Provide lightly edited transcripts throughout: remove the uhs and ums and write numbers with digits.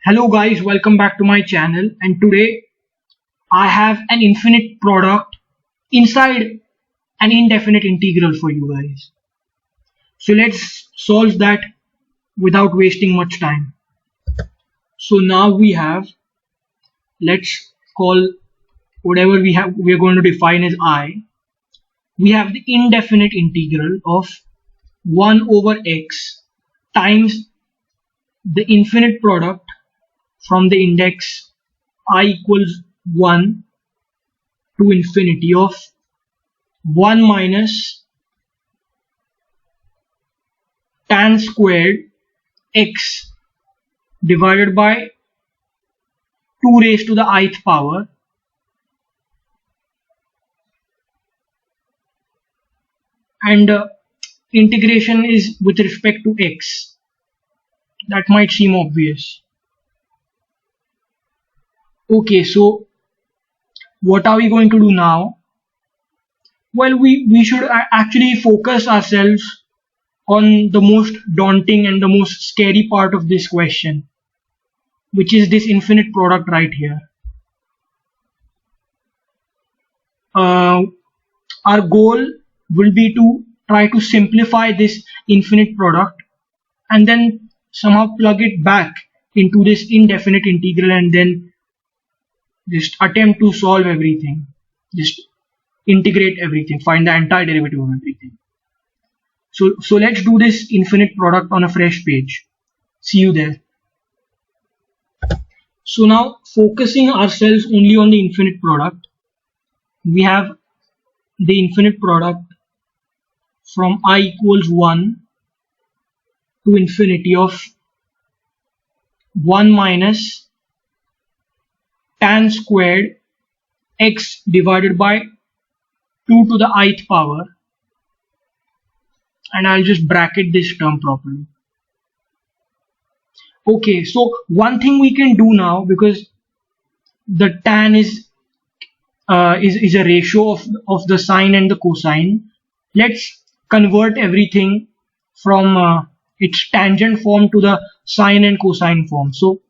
Hello guys, welcome back to my channel, and today I have an infinite product inside an indefinite integral for you guys. So let's solve that without wasting much time. So now let's call whatever we are going to define as I. We have the indefinite integral of 1 over x times the infinite product from the index I equals 1 to infinity of 1 minus tan squared x divided by 2 raised to the ith power and integration is with respect to x. That might seem obvious. Okay, so what are we going to do now? Well, we should actually focus ourselves on the most daunting and the most scary part of this question, which is this infinite product right here. Our goal will be to try to simplify this infinite product and then somehow plug it back into this indefinite integral and then just attempt to solve everything, just integrate everything, find the entire derivative of everything. So let's do this infinite product on a fresh page. See you there. So now, focusing ourselves only on the infinite product, we have the infinite product from I equals 1 to infinity of 1 minus tan squared x divided by 2 to the ith power, and I'll just bracket this term properly. Okay, so one thing we can do now, because the tan is a ratio of the sine and the cosine, let's convert everything from its tangent form to the sine and cosine form. So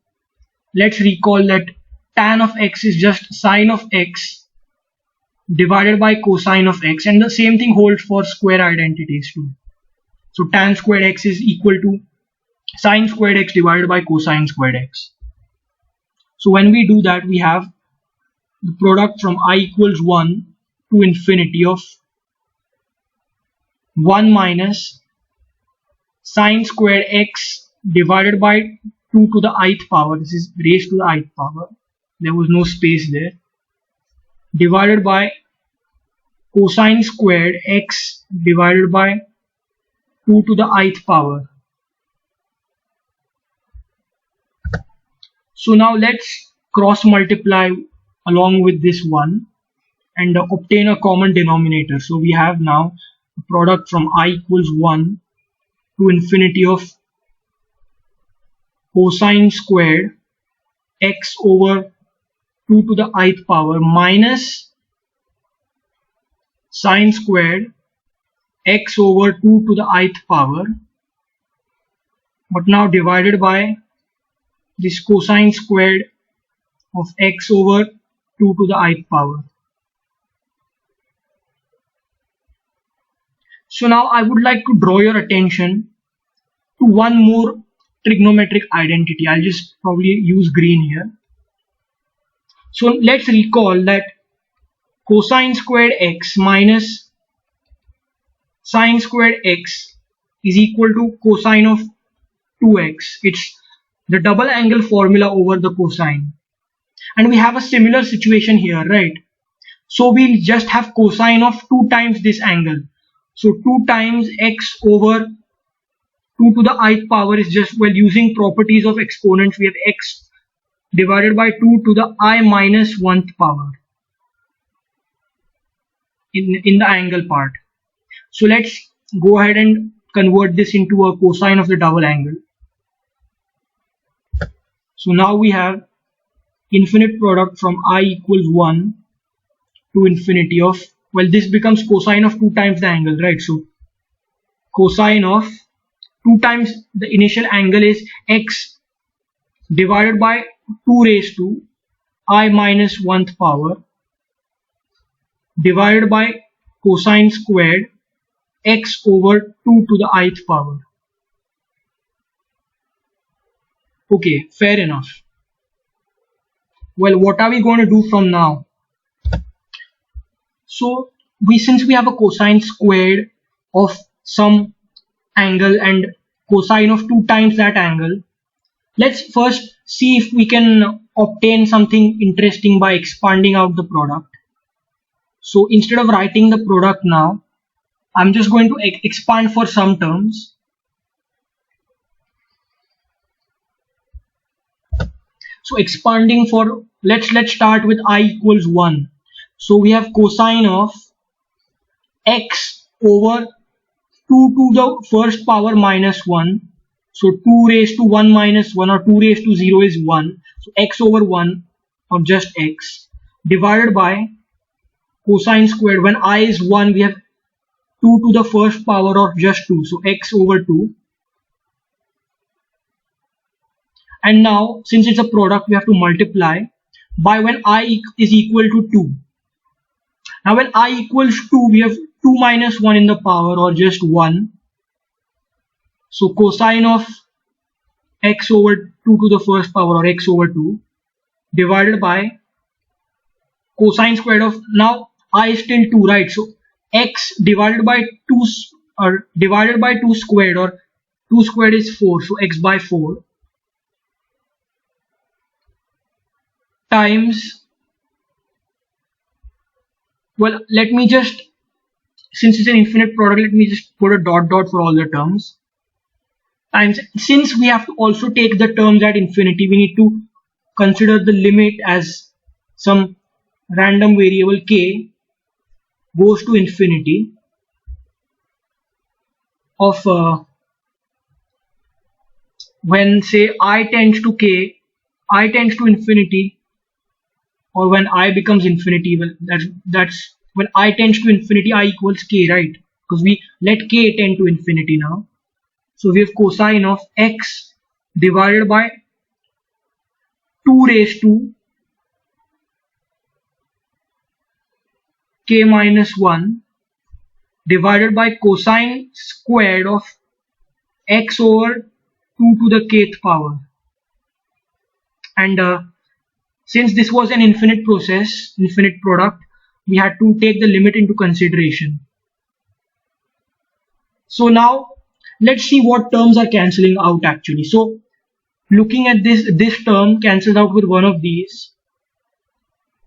let's recall that tan of x is just sine of x divided by cosine of x, and the same thing holds for square identities too. So tan squared x is equal to sine squared x divided by cosine squared x. So when we do that, we have the product from I equals 1 to infinity of 1 minus sine squared x divided by 2 to the ith power, this is raised to the ith power, there was no space there, divided by cosine squared x divided by 2 to the ith power. So now let's cross multiply along with this one and obtain a common denominator. So we have now a product from I equals 1 to infinity of cosine squared x over 2 to the ith power minus sine squared x over 2 to the ith power, but now divided by this cosine squared of x over 2 to the ith power. So now I would like to draw your attention to one more trigonometric identity. I'll just probably use green here. So let's recall that cosine squared x minus sine squared x is equal to cosine of 2x. It's the double angle formula over the cosine. And we have a similar situation here, right? So we'll just have cosine of 2 times this angle. So 2 times x over 2 to the ith power is just, well, using properties of exponents, we have x divided by 2 to the I minus 1th power in the angle part. So let's go ahead and convert this into a cosine of the double angle. So now we have infinite product from I equals 1 to infinity of, well, this becomes cosine of 2 times the angle, right? So cosine of 2 times the initial angle is x divided by 2 raised to I minus 1th power divided by cosine squared x over 2 to the ith power. Okay, fair enough. Well, what are we going to do from now? So since we have a cosine squared of some angle and cosine of 2 times that angle, let's first see if we can obtain something interesting by expanding out the product. So instead of writing the product now, I'm just going to expand for some terms. So expanding for, let's start with I equals 1. So we have cosine of x over 2 to the first power minus 1. So 2 raised to 1 minus 1 or 2 raised to 0 is 1. So x over 1 or just x divided by cosine squared. When I is 1, we have 2 to the first power of just 2. So x over 2. And now since it's a product, we have to multiply by when I is equal to 2. Now when I equals 2, we have 2 minus 1 in the power or just 1. So cosine of x over 2 to the first power or x over 2 divided by cosine squared of, now I is still 2, right? So x divided by 2 or divided by 2 squared, or 2 squared is 4, so x by 4 times, well, let me just, since it's an infinite product, let me just put a dot dot for all the terms, times, since we have to also take the terms at infinity, we need to consider the limit as some random variable k goes to infinity of when say I tends to k, I tends to infinity, or when I becomes infinity. Well, that's when I tends to infinity, I equals k, right? Because we let k tend to infinity now. So we have cosine of x divided by 2 raised to k minus 1 divided by cosine squared of x over 2 to the kth power. And since this was an infinite process, infinite product, we had to take the limit into consideration. So now let's see what terms are cancelling out actually. So looking at this term cancels out with one of these.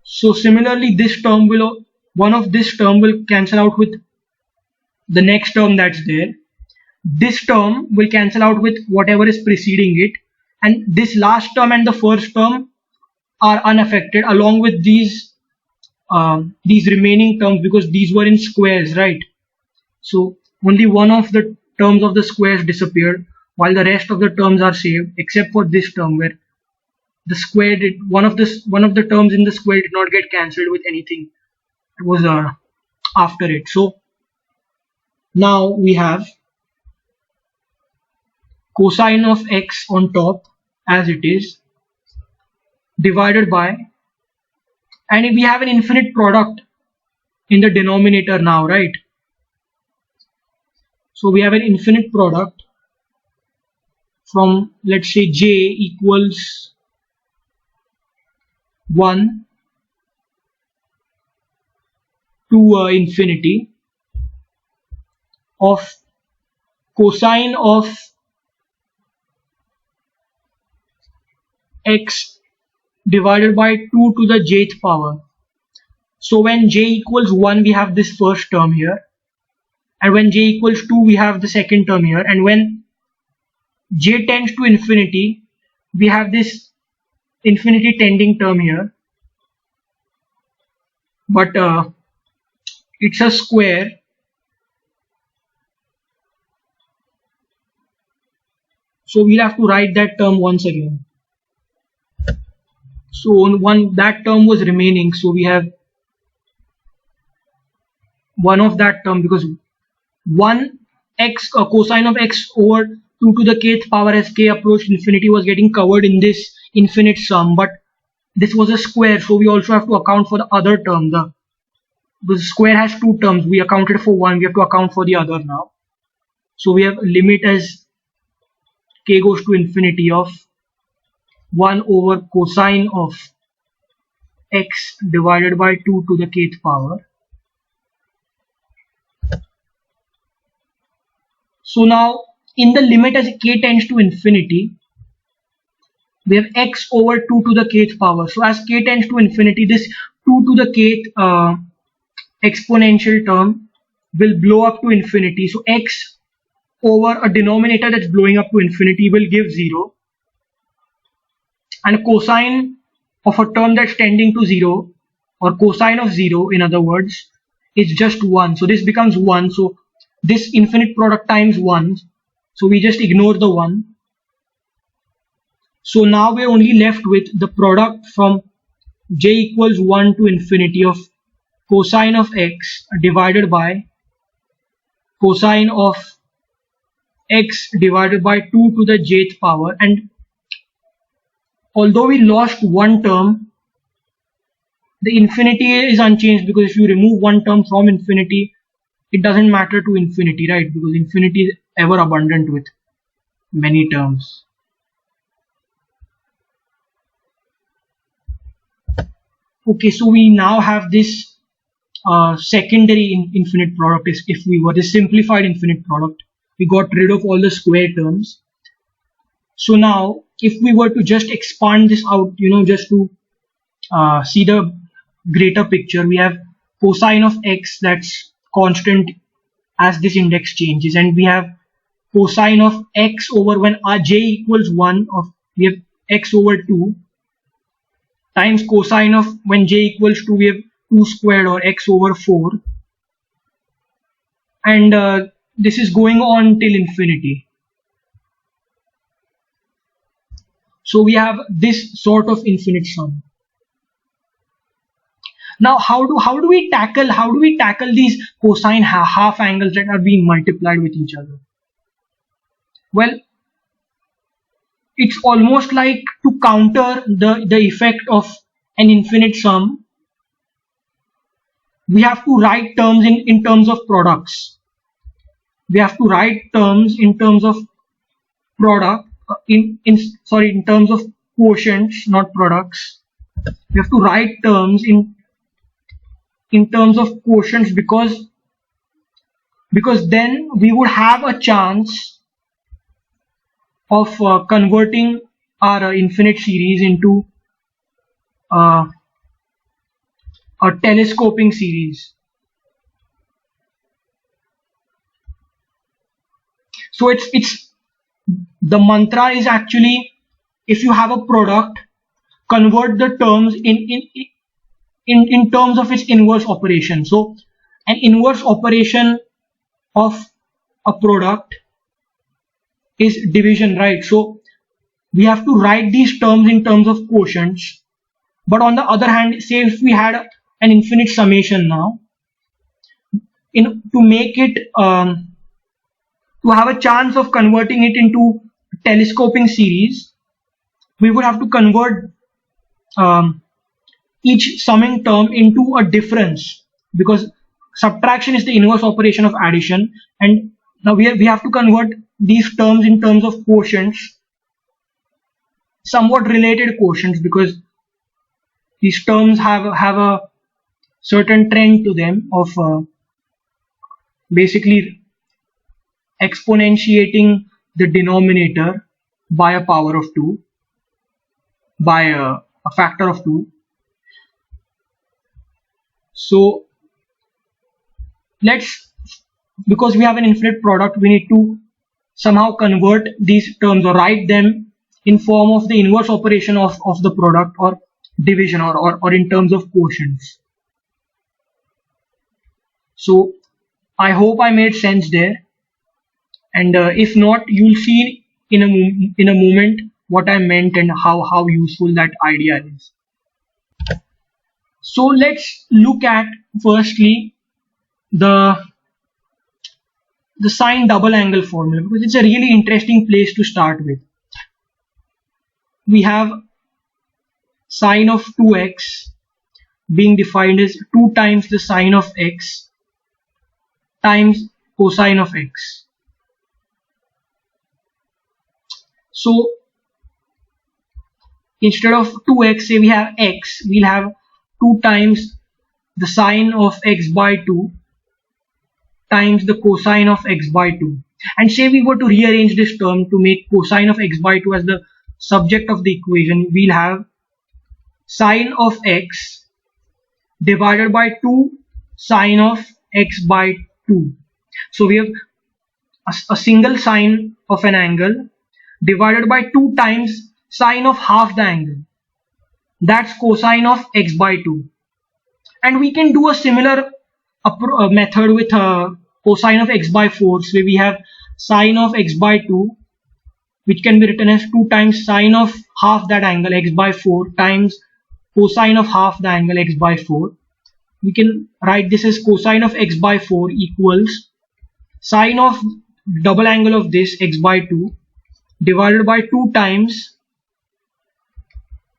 So similarly, one of this term will cancel out with the next term that's there. This term will cancel out with whatever is preceding it, and this last term and the first term are unaffected along with these remaining terms, because these were in squares, right? So only one of the terms of the squares disappeared while the rest of the terms are saved, except for this term where the square did, one of the terms in the square did not get cancelled with anything. It was after it. So now we have cosine of x on top as it is divided by, and if we have an infinite product in the denominator now, right? So we have an infinite product from, let's say, j equals 1 to infinity of cosine of x divided by 2 to the jth power. So when j equals 1, we have this first term here, and when j equals 2, we have the second term here, and when j tends to infinity, we have this infinity tending term here, but it's a square, so we'll have to write that term once again. So on that term was remaining, so we have one of that term, because 1 x cosine of x over 2 to the kth power as k approached infinity was getting covered in this infinite sum, but this was a square, so we also have to account for the other term. The square has two terms. We accounted for one, we have to account for the other now. So we have a limit as k goes to infinity of 1 over cosine of x divided by 2 to the kth power. So now in the limit as k tends to infinity, we have x over 2 to the kth power. So as k tends to infinity, this 2 to the kth exponential term will blow up to infinity. So x over a denominator that's blowing up to infinity will give 0. And cosine of a term that's tending to 0, or cosine of 0 in other words, is just 1. So this becomes 1. So this infinite product times 1. So we just ignore the 1. So now we're only left with the product from j equals 1 to infinity of cosine of x divided by cosine of x divided by 2 to the jth power. And although we lost one term, the infinity is unchanged, because if you remove one term from infinity, it doesn't matter to infinity, right? Because infinity is ever abundant with many terms. Okay, so we now have this secondary infinite product. If we were the simplified infinite product, we got rid of all the square terms. So now if we were to just expand this out, just to see the greater picture, we have cosine of x that's constant as this index changes, and we have cosine of x over when j equals 1 of, we have x over 2 times cosine of when j equals 2, we have 2 squared or x over 4, and this is going on till infinity. So we have this sort of infinite sum. Now how do we tackle these cosine half angles that are being multiplied with each other? Well, it's almost like to counter the effect of an infinite sum, we have to write terms in terms of products. We have to write terms in terms of product, in terms of quotients, not products. We have to write terms in terms of quotients, because then we would have a chance of converting our infinite series into a telescoping series. So it's the mantra is actually, if you have a product, convert the terms in terms of its inverse operation. So an inverse operation of a product is division, right? So we have to write these terms in terms of quotients. But on the other hand, say if we had an infinite summation now, to make it to have a chance of converting it into telescoping series, we would have to convert each summing term into a difference, because subtraction is the inverse operation of addition, and now we have to convert these terms in terms of quotients, somewhat related quotients, because these terms have a certain trend to them of basically exponentiating the denominator by a power of 2, by a factor of 2. So because we have an infinite product, we need to somehow convert these terms or write them in form of the inverse operation of the product, or division, or in terms of quotients. So I hope I made sense there, and if not, you'll see in a moment what I meant and how useful that idea is. So let's look at firstly the the sine double angle formula, because it's a really interesting place to start with. We have sine of 2x being defined as 2 times the sine of x times cosine of x. So instead of 2x, say we have x, we'll have 2 times the sine of x by 2 times the cosine of x by 2. And say we were to rearrange this term to make cosine of x by 2 as the subject of the equation, we'll have sine of x divided by 2 sine of x by 2. So we have a single sine of an angle divided by 2 times sine of half the angle. That's cosine of x by 2. And we can do a similar method with cosine of x by 4. So we have sine of x by 2, which can be written as 2 times sine of half that angle x by 4 times cosine of half the angle x by 4. We can write this as cosine of x by 4 equals sine of double angle of this x by 2 divided by 2 times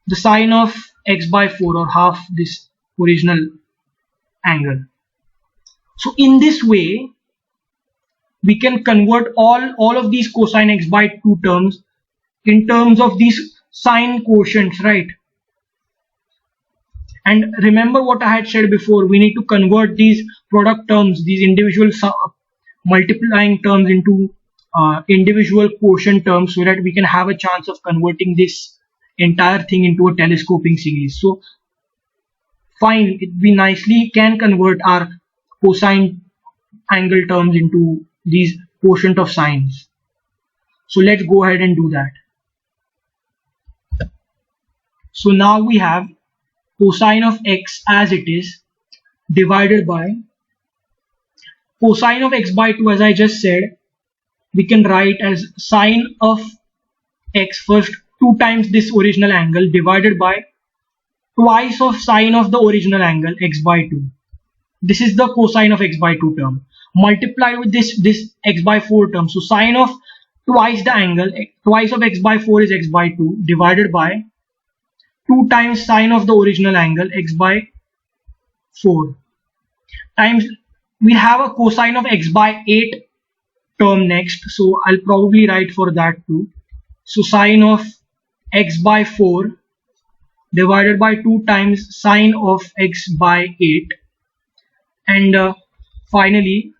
the sine of x by 4, or half this original angle. So in this way we can convert all of these cosine x by 2 terms in terms of these sine quotients, right? And remember what I had said before, we need to convert these product terms, these individual multiplying terms, into individual quotient terms, so that we can have a chance of converting this entire thing into a telescoping series. So fine, we nicely can convert our cosine angle terms into these quotient of sines. So let's go ahead and do that. So now we have cosine of x as it is divided by cosine of x by 2, as I just said, we can write as sine of x, first 2 times this original angle, divided by twice of sine of the original angle x by 2. This is the cosine of x by 2 term, multiplied with this x by 4 term. So sine of twice the angle, twice of x by 4 is x by 2, divided by 2 times sine of the original angle x by 4 times, we have a cosine of x by 8 term next, so I'll probably write for that too. So sine of x by 4 divided by 2 times sine of x by 8, and finally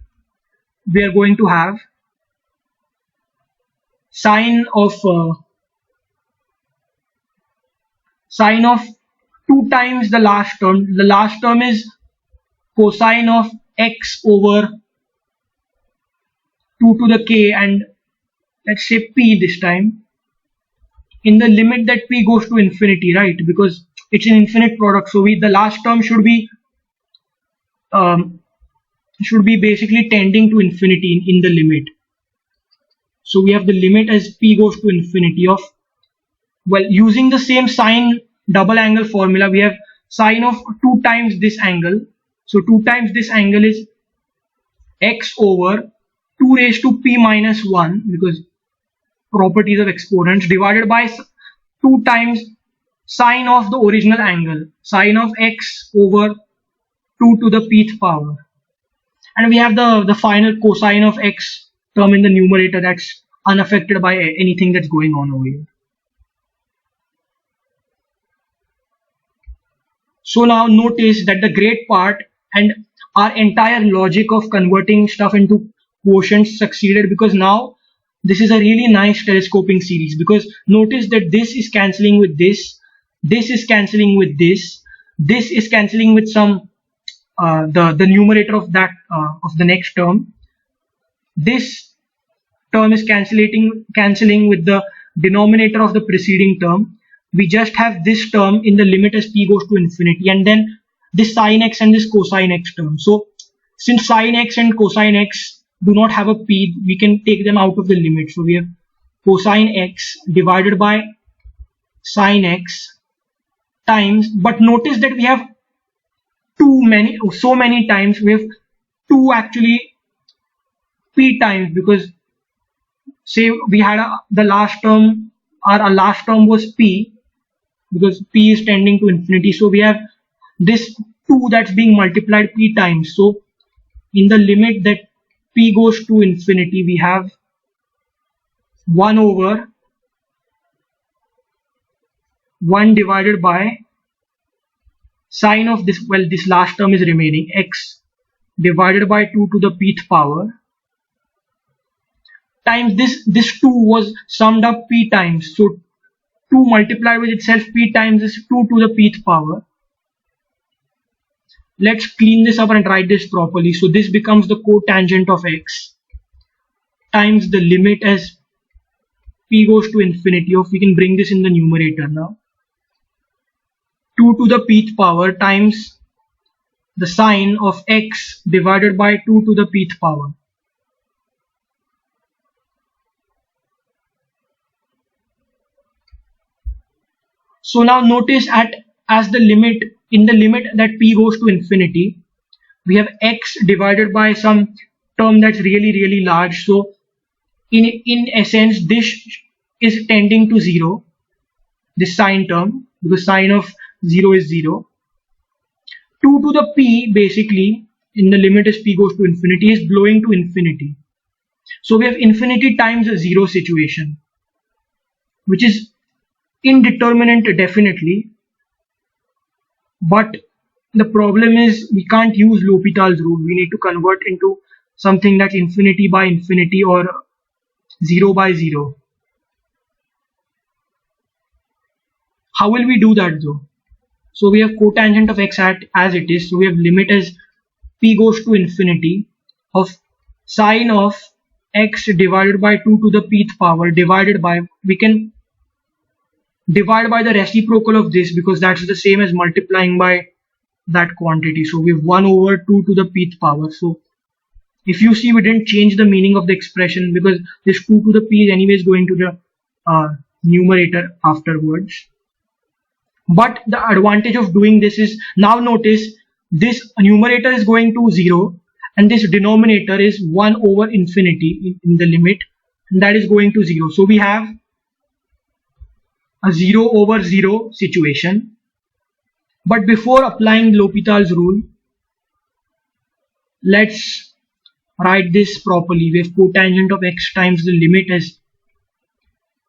we are going to have sine of 2 times the last term. The last term is cosine of x over 2 to the k, and let's say p this time, in the limit that p goes to infinity, right? Because it's an infinite product, so the last term should be basically tending to infinity in the limit. So we have the limit as p goes to infinity of, well, using the same sine double angle formula, we have sine of 2 times this angle. So 2 times this angle is x over 2 raised to p minus 1, because properties of exponents, divided by 2 times sine of the original angle, sine of x over 2 to the pth power. And we have the final cosine of x term in the numerator, that's unaffected by anything that's going on over here. So now notice that the great part and our entire logic of converting stuff into quotients succeeded, because now this is a really nice telescoping series, because notice that this is cancelling with this is cancelling with this is cancelling with some the numerator of that of the next term. This term is cancelling with the denominator of the preceding term. We just have this term in the limit as p goes to infinity, and then this sine x and this cosine x term. So since sine x and cosine x do not have a p, we can take them out of the limit. So we have cosine x divided by sine x times, but notice that we have so many times, we have 2 actually p times, because say we had the last term, our last term was p, because p is tending to infinity, so we have this 2 that's being multiplied p times. So in the limit that p goes to infinity, we have 1 over 1 divided by sine of this, well, this last term is remaining, x divided by 2 to the pth power, times this 2 was summed up p times, so 2 multiplied with itself p times is 2 to the pth power. Let's clean this up and write this properly. So this becomes the cotangent of x times the limit as p goes to infinity of, we can bring this in the numerator now, 2 to the pth power times the sine of x divided by 2 to the pth power. So now notice as the limit, in the limit that p goes to infinity, we have x divided by some term that's really large. So in essence this is tending to 0, this sine term, because sine of 0 is 0. 2 to the p basically in the limit as p goes to infinity is blowing to infinity. So we have infinity times a 0 situation, which is indeterminate definitely, but the problem is we can't use L'Hopital's rule. We need to convert into something that's infinity by infinity or 0 by 0. How will we do that though? So we have cotangent of x as it is, so we have limit as p goes to infinity of sine of x divided by 2 to the pth power divided by, we can divide by the reciprocal of this because that's the same as multiplying by that quantity. So we have 1 over 2 to the pth power. So if you see, we didn't change the meaning of the expression because this 2 to the p is anyways going to the numerator afterwards. But the advantage of doing this is, now notice this numerator is going to 0 and this denominator is 1 over infinity in the limit, and that is going to 0. So we have a 0 over 0 situation. But before applying L'Hopital's rule, let's write this properly. We have cotangent of x times the limit as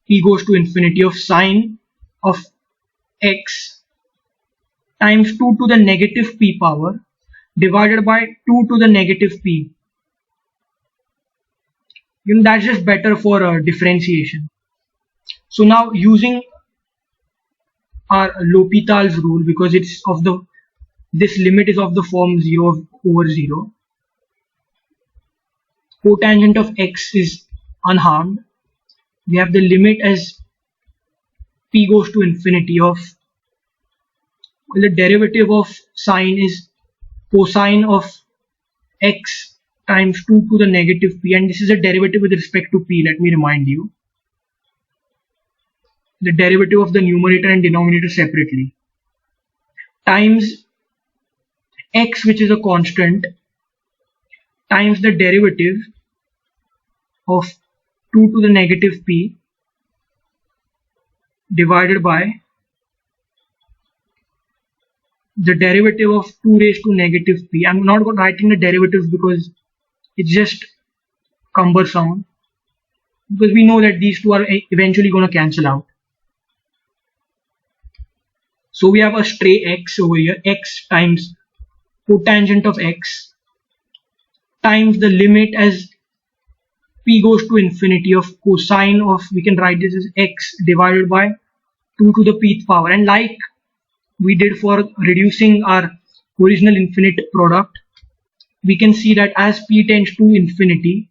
p goes to infinity of sine of x times 2 to the negative p power divided by 2 to the negative p. That's just better for differentiation. So now using our L'Hopital's rule, because it's of this limit is of the form 0 over 0, cotangent of x is unharmed. We have the limit as p goes to infinity of, the derivative of sine is cosine of x times 2 to the negative p, and this is a derivative with respect to p, let me remind you. The derivative of the numerator and denominator separately, times x, which is a constant, times the derivative of 2 to the negative p divided by the derivative of 2 raised to negative p. I'm not writing the derivatives because it's just cumbersome, because we know that these two are eventually going to cancel out. So we have a stray x over here, x times cotangent of x times the limit as p goes to infinity of cosine of, we can write this as x divided by 2 to the pth power. And like we did for reducing our original infinite product, we can see that as p tends to infinity,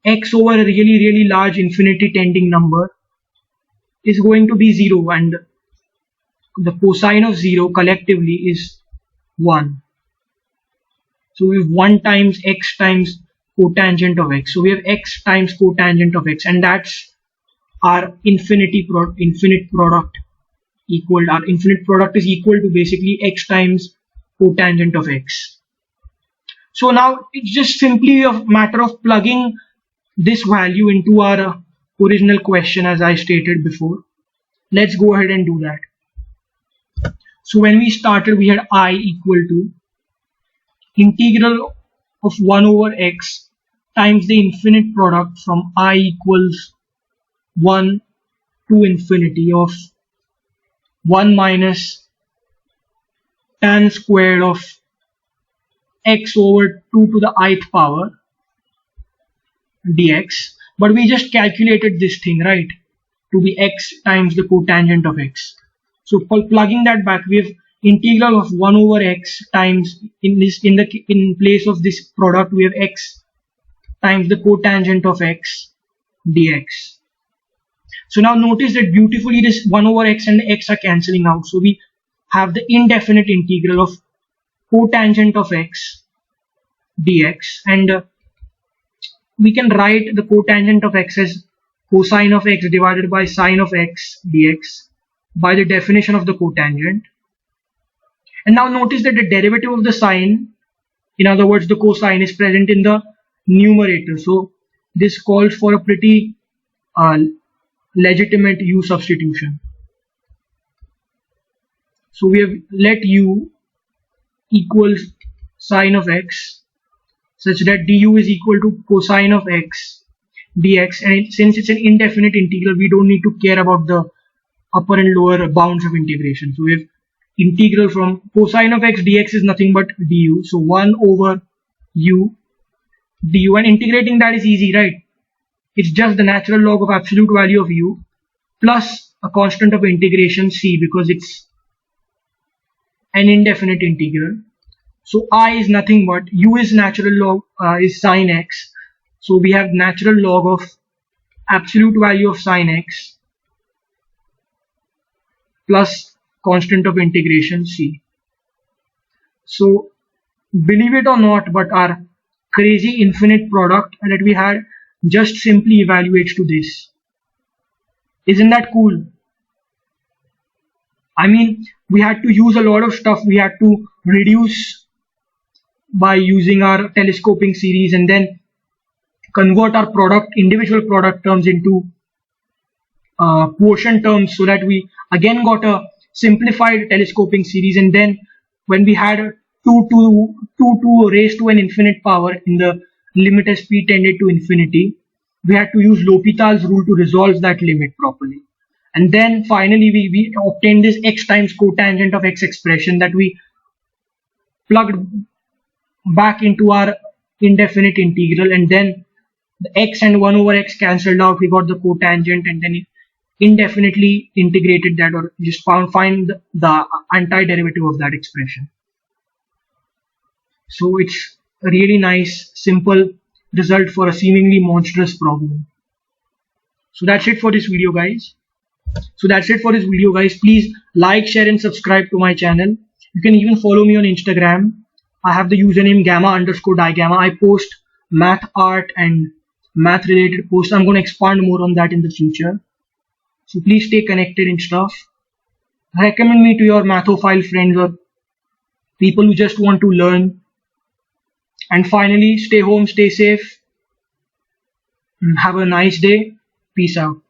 x over a really large infinity tending number is going to be 0, and the cosine of 0 collectively is 1. So we have 1 times x times cotangent of x. So we have x times cotangent of x, and that's our infinite product equal, our infinite product is equal to basically x times cotangent of x. So now it's just simply a matter of plugging this value into our original question as I stated before. Let's go ahead and do that. So when we started, we had I equal to integral of 1 over x times the infinite product from I equals 1 to infinity of 1 minus tan squared of x over 2 to the ith power dx. But we just calculated this thing, right, to be x times the cotangent of x. So for plugging that back, we have integral of 1 over x times in place of this product we have x times the cotangent of x dx. So now notice that beautifully this 1 over x and x are cancelling out. So we have the indefinite integral of cotangent of x dx, and we can write the cotangent of x as cosine of x divided by sine of x dx by the definition of the cotangent. And now notice that the derivative of the sine, in other words the cosine, is present in the numerator. So this calls for a pretty legitimate u substitution. So we have let u equals sine of x such that du is equal to cosine of x dx, and since it's an indefinite integral, we don't need to care about the upper and lower bounds of integration. So we have integral from cosine of x dx is nothing but du, so 1 over u du, and integrating that is easy, right? It's just the natural log of absolute value of u plus a constant of integration c, because it's an indefinite integral. So I is nothing but u is natural log is sine x, so we have natural log of absolute value of sine x plus constant of integration c. So believe it or not, but our crazy infinite product that we had just simply evaluates to this. Isn't that cool? I mean, we had to use a lot of stuff. We had to reduce by using our telescoping series and then convert our individual product terms into quotient terms, so that we again got a simplified telescoping series. And then when we had 2 raised to an infinite power in the limit as p tended to infinity, we had to use L'Hopital's rule to resolve that limit properly. And then finally we obtained this x times cotangent of x expression that we plugged back into our indefinite integral, and then the x and 1 over x cancelled out, we got the cotangent, and then indefinitely integrated that, or just find the antiderivative of that expression. So it's a really nice simple result for a seemingly monstrous problem. So that's it for this video, guys. Please like, share and subscribe to my channel. You can even follow me on Instagram. I have the username gamma_digamma. I post math, art and math related posts. I'm going to expand more on that in the future. So please stay connected and stuff. Recommend me to your mathophile friends or people who just want to learn. And finally, stay home, stay safe, and have a nice day. Peace out.